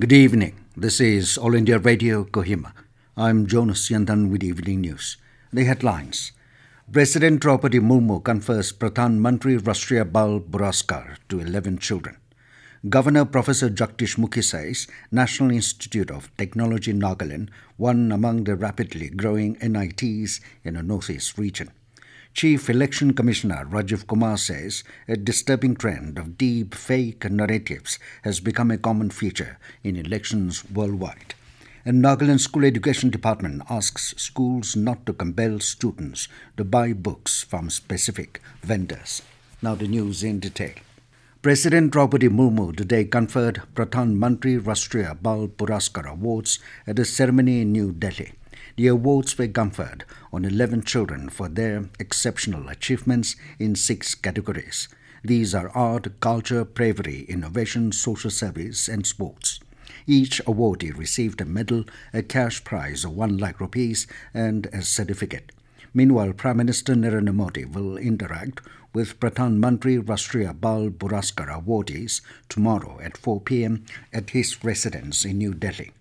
Good evening. This is All India Radio Kohima. I'm Jonas Yandan with Evening News. The headlines. President Droupadi Murmu confers Pradhan Mantri Rashtriya Puraskar to 11 children. Governor Professor Jagdish Mukhi says National Institute of Technology Nagaland one among the rapidly growing NITs in the northeast region. Chief Election Commissioner Rajiv Kumar says a disturbing trend of deep fake narratives has become a common feature in elections worldwide. And Nagaland School Education Department asks schools not to compel students to buy books from specific vendors. Now the news in detail. President Droupadi Murmu today conferred Pradhan Mantri Rashtriya Puraskar Awards at a ceremony in New Delhi. The awards were conferred on 11 children for their exceptional achievements in 6 categories. These are art, culture, bravery, innovation, social service, and sports. Each awardee received a medal, a cash prize of 1 lakh rupees, and a certificate. Meanwhile, Prime Minister Narendra Modi will interact with Pradhan Mantri Rashtriya Puraskar awardees tomorrow at 4 p.m. at his residence in New Delhi.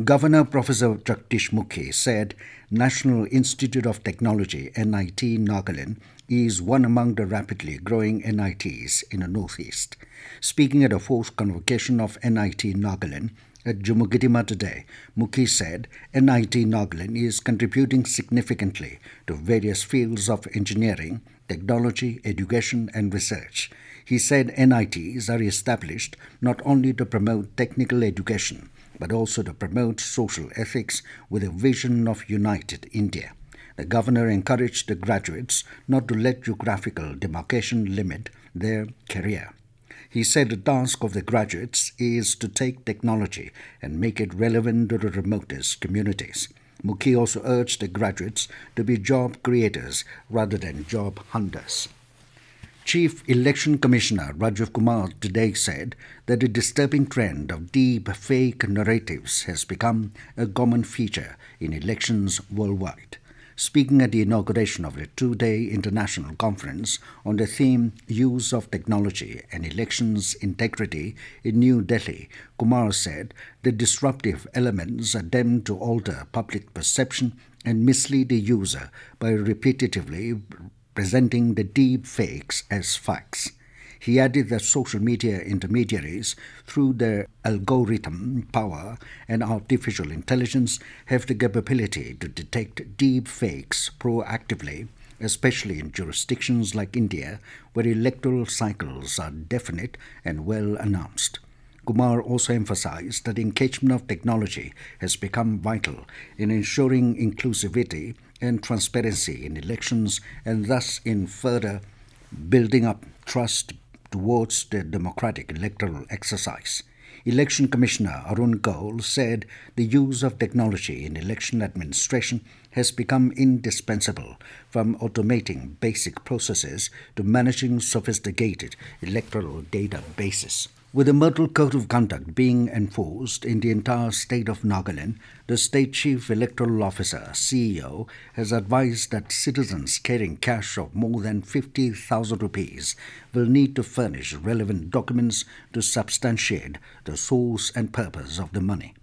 Governor Professor Jagdish Mukhi said National Institute of Technology NIT Nagaland is one among the rapidly growing NITs in the northeast. Speaking at a fourth convocation of NIT Nagaland at Kohima today, Mukhi said NIT Nagaland is contributing significantly to various fields of engineering, technology, education and research. He said NITs are established not only to promote technical education, but also to promote social ethics with a vision of united India. The governor encouraged the graduates not to let geographical demarcation limit their career. He said the task of the graduates is to take technology and make it relevant to the remotest communities. Mukhi also urged the graduates to be job creators rather than job hunters. Chief Election Commissioner Rajiv Kumar today said that a disturbing trend of deep fake narratives has become a common feature in elections worldwide. Speaking at the inauguration of the 2-day international conference on the theme Use of Technology and Elections Integrity in New Delhi, Kumar said the disruptive elements attempt to alter public perception and mislead the user by repetitively presenting the deep fakes as facts. He added that social media intermediaries, through their algorithm power and artificial intelligence, have the capability to detect deep fakes proactively, especially in jurisdictions like India, where electoral cycles are definite and well announced. Kumar also emphasized that engagement of technology has become vital in ensuring inclusivity and transparency in elections and thus in further building up trust towards the democratic electoral exercise. Election Commissioner Arun Kaul said the use of technology in election administration has become indispensable, from automating basic processes to managing sophisticated electoral databases. With the Model Code of Conduct being enforced in the entire state of Nagaland, the State Chief Electoral Officer (CEO) has advised that citizens carrying cash of more than 50,000 rupees will need to furnish relevant documents to substantiate the source and purpose of the money.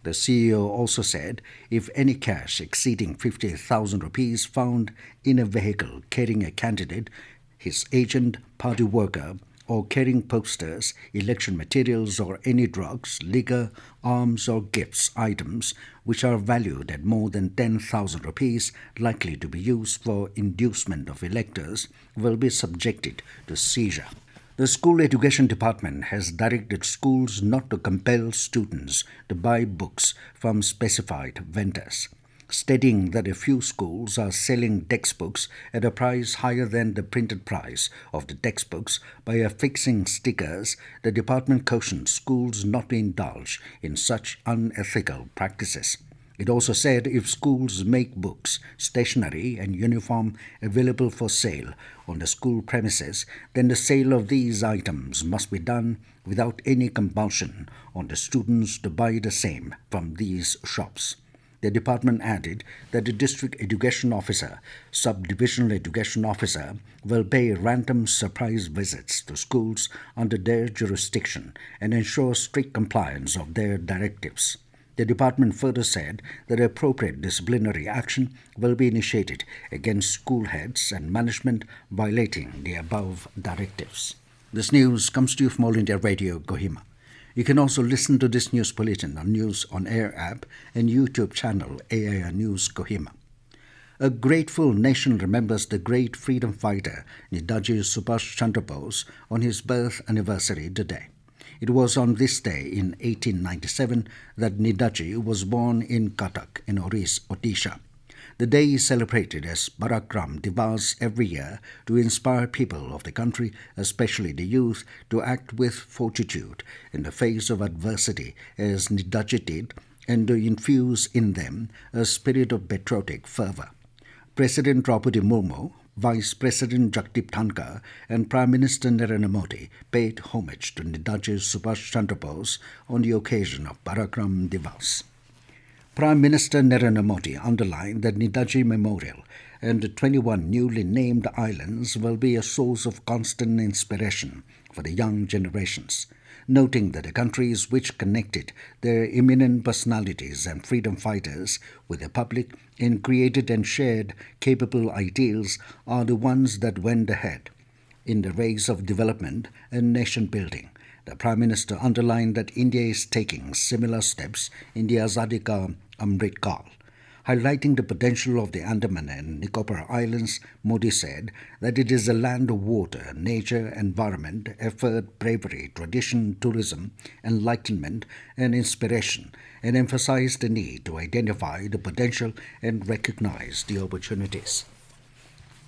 The CEO also said if any cash exceeding 50,000 rupees found in a vehicle carrying a candidate, his agent, party worker, or carrying posters, election materials, or any drugs, liquor, arms, or gifts items which are valued at more than 10,000 rupees likely to be used for inducement of electors will be subjected to seizure. The School Education Department has directed schools not to compel students to buy books from specified vendors, stating that a few schools are selling textbooks at a price higher than the printed price of the textbooks by affixing stickers. The department cautions schools not to indulge in such unethical practices. It also said if schools make books, stationery, and uniform available for sale on the school premises, then the sale of these items must be done without any compulsion on the students to buy the same from these shops. The department added that the district education officer, sub-divisional education officer, will pay random surprise visits to schools under their jurisdiction and ensure strict compliance of their directives. The department further said that appropriate disciplinary action will be initiated against school heads and management violating the above directives. This news comes to you from All India Radio, Kohima. You can also listen to this news bulletin on News on Air app and YouTube channel AIR News Kohima. A grateful nation remembers the great freedom fighter Netaji Subhash Chandra Bose on his birth anniversary today. It was on this day in 1897 that Netaji was born in Cuttack in Odisha. The day is celebrated as Parakram Divas every year to inspire people of the country, especially the youth, to act with fortitude in the face of adversity as Netaji did, and to infuse in them a spirit of patriotic fervour. President Droupadi Murmu, Vice President Jagdish Mukhi and Prime Minister Narendra Modi paid homage to Netaji Subhash Chandra Bose on the occasion of Parakram Divas. Prime Minister Narendra Modi underlined that Netaji Memorial and the 21 newly named islands will be a source of constant inspiration for the young generations, noting that the countries which connected their eminent personalities and freedom fighters with the public and created and shared capable ideals are the ones that went ahead in the race of development and nation building. The Prime Minister underlined that India is taking similar steps in the Azadi Ka Amrit Kal. Highlighting the potential of the Andaman and Nicobar Islands, Modi said that it is a land of water, nature, environment, effort, bravery, tradition, tourism, enlightenment, and inspiration, and emphasized the need to identify the potential and recognize the opportunities.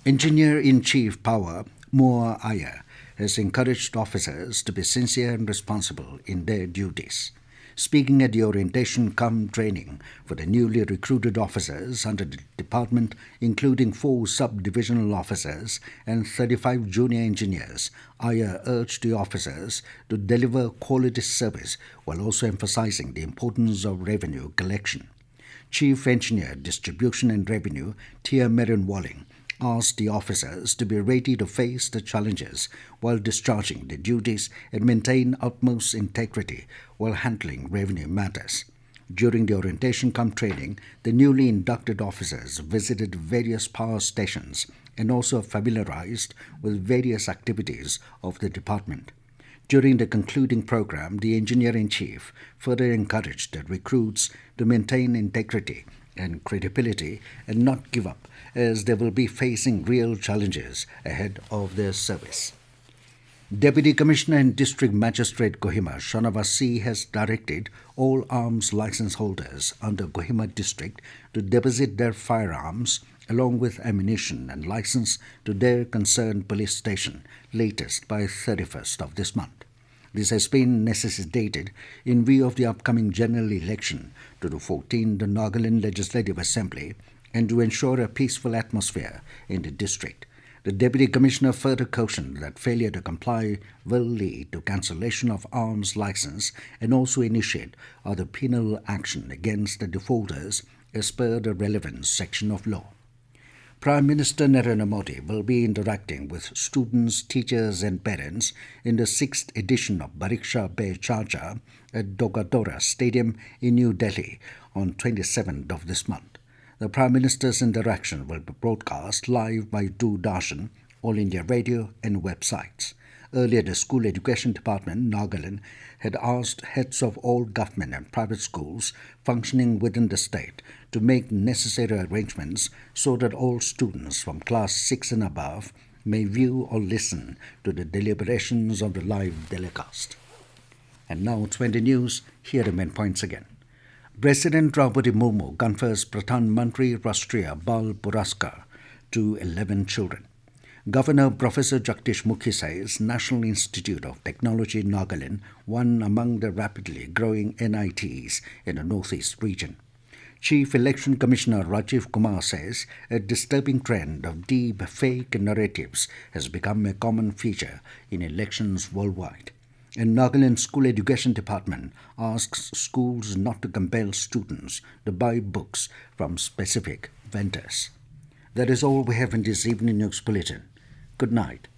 Engineer-in-Chief Power Moa Iyer has encouraged officers to be sincere and responsible in their duties. Speaking at the orientation training for the newly recruited officers under the department, including 4 sub-divisional officers and 35 junior engineers, Iyer urged the officers to deliver quality service while also emphasizing the importance of revenue collection. Chief Engineer Distribution and Revenue Tia Merin Walling asked the officers to be ready to face the challenges while discharging their duties and maintain utmost integrity while handling revenue matters. During the orientation training, the newly inducted officers visited various power stations and also familiarized with various activities of the department. During the concluding program, the Engineer-in-Chief further encouraged the recruits to maintain integrity and credibility and not give up, as they will be facing real challenges ahead of their service. Deputy Commissioner and District Magistrate Kohima Shanavas C has directed all arms license holders under Kohima District to deposit their firearms along with ammunition and license to their concerned police station latest by 31st of this month. This has been necessitated in view of the upcoming general election to the 14th Nagaland Legislative Assembly and to ensure a peaceful atmosphere in the district. The Deputy Commissioner further cautioned that failure to comply will lead to cancellation of arms license and also initiate other penal action against the defaulters as per the relevant section of law. Prime Minister Narendra Modi will be interacting with students, teachers and parents in the 6th edition of Pariksha Pe Charcha at Dogadora Stadium in New Delhi on 27th of this month. The Prime Minister's interaction will be broadcast live by Doordarshan, All India Radio and websites. Earlier, the School Education Department, Nagaland, had asked heads of all government and private schools functioning within the state to make necessary arrangements so that all students from class 6 and above may view or listen to the deliberations of the live telecast. And now, 20 news, here are the main points again. President Droupadi Murmu confers Pradhan Mantri Rashtriya Bal Puraskar to 11 children. Governor Professor Jagdish Mukhi says National Institute of Technology Nagaland won among the rapidly growing NITs in the northeast region. Chief Election Commissioner Rajiv Kumar says a disturbing trend of deep fake narratives has become a common feature in elections worldwide. in Nagaland School Education Department asks schools not to compel students to buy books from specific vendors. That is all we have in this evening news bulletin. Good night.